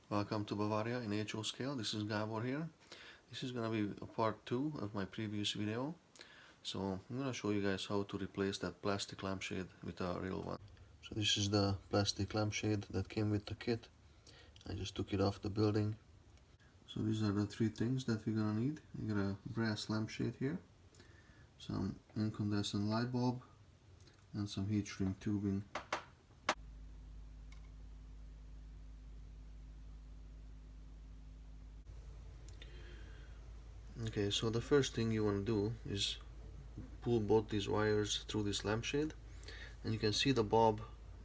Welcome to Bavaria in HO scale. This is Gabor here. This is gonna be a part 2 of my previous video. So I'm gonna show you guys how to replace that plastic lampshade with a real one. So this is the plastic lampshade that came with the kit. I just took it off the building. So these are the three things that we're gonna need. You got a brass lampshade here, some incandescent light bulb, and some heat shrink tubing. Okay, so the first thing you want to do is pull both these wires through this lampshade, and you can see the bulb.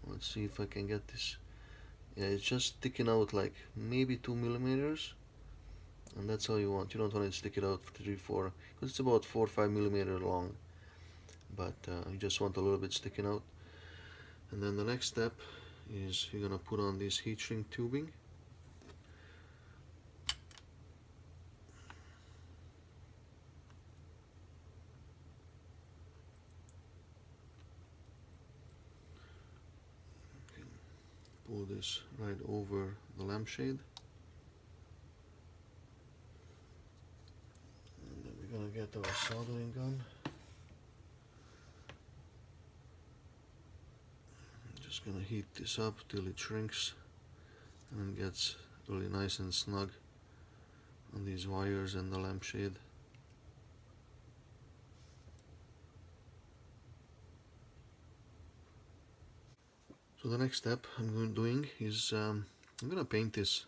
Let's see if I can get this. Yeah, it's just sticking out like maybe 2 millimeters, and that's all you want. You don't want to stick it out for 3, 4, because it's about 4 or 5 millimeter long, but you just want a little bit sticking out. And then the next step is you're gonna put on this heat shrink tubing. Pull this right over the lampshade, and then we're gonna get our soldering gun. I'm just gonna heat this up till it shrinks and gets really nice and snug on these wires and the lampshade. So the next step I'm doing is I'm gonna paint this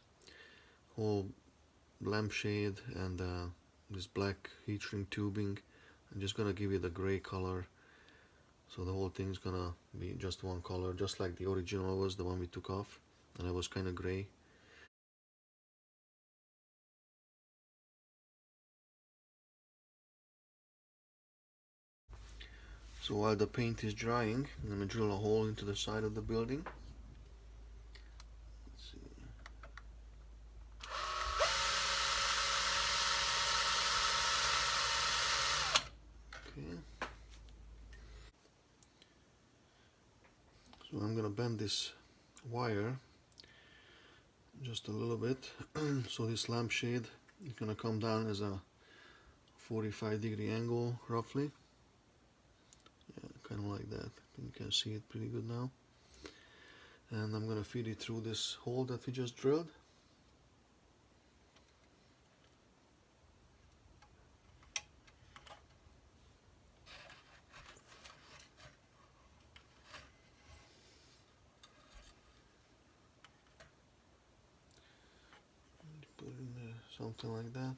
whole lampshade and this black heat shrink tubing. I'm just gonna give it a gray color, so the whole thing's gonna be just one color, just like the original was, the one we took off, and it was kind of gray. So while the paint is drying, I'm gonna drill a hole into the side of the building. Let's see. Okay. So I'm gonna bend this wire just a little bit so this lampshade is gonna come down as a 45-degree angle roughly. Yeah, kind of like that. You can see it pretty good now. And I'm gonna feed it through this hole that we just drilled. Put it in there, something like that.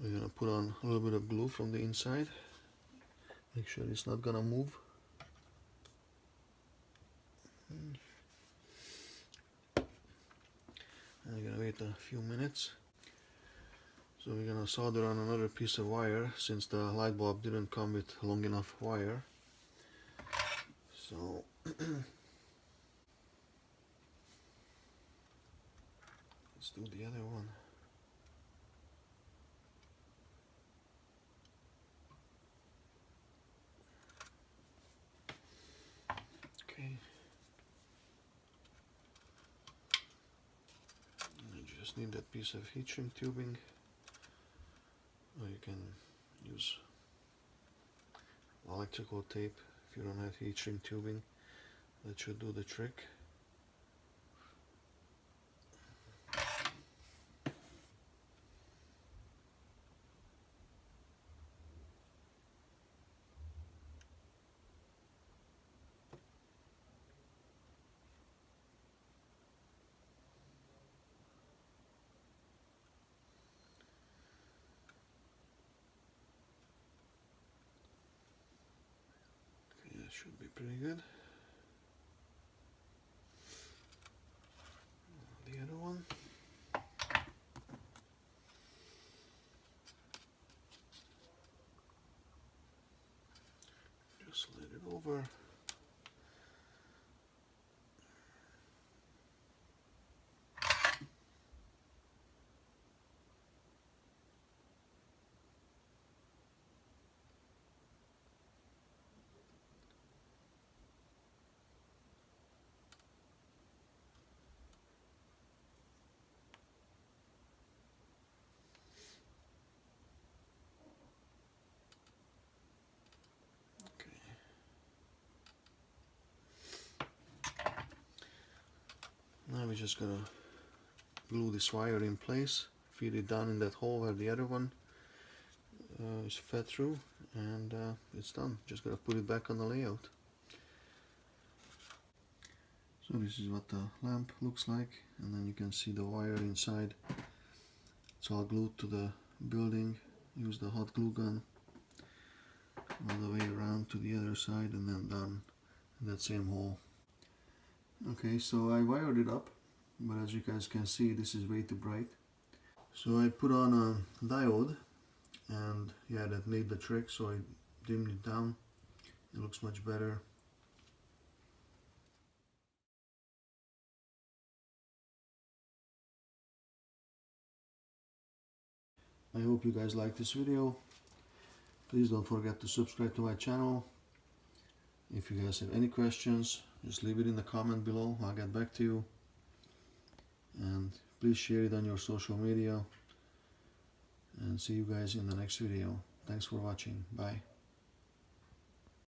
We're gonna put on a little bit of glue from the inside. Make sure it's not gonna move. And we're gonna wait a few minutes. So we're gonna solder on another piece of wire since the light bulb didn't come with long enough wire. So let's do the other one. Okay. You just need that piece of heat shrink tubing, or you can use electrical tape if you don't have heat shrink tubing. That should do the trick. Okay, that should be pretty good. The other one. Just slide it over. we just gotta glue this wire in place, feed it down in that hole where the other one is fed through, and it's done. Just gotta put it back on the layout. So this is what the lamp looks like, and then you can see the wire inside. It's all glued to the building. Use the hot glue gun all the way around to the other side and then done in that same hole. Okay, so I wired it up, but as you guys can see, this is way too bright. So I put on a diode, and yeah, that made the trick, so I dimmed it down. It looks much better. I hope you guys like this video. Please don't forget to subscribe to my channel. If you guys have any questions, just leave it in the comment below. I'll get back to you. And please share it on your social media. And see you guys in the next video. Thanks for watching. Bye.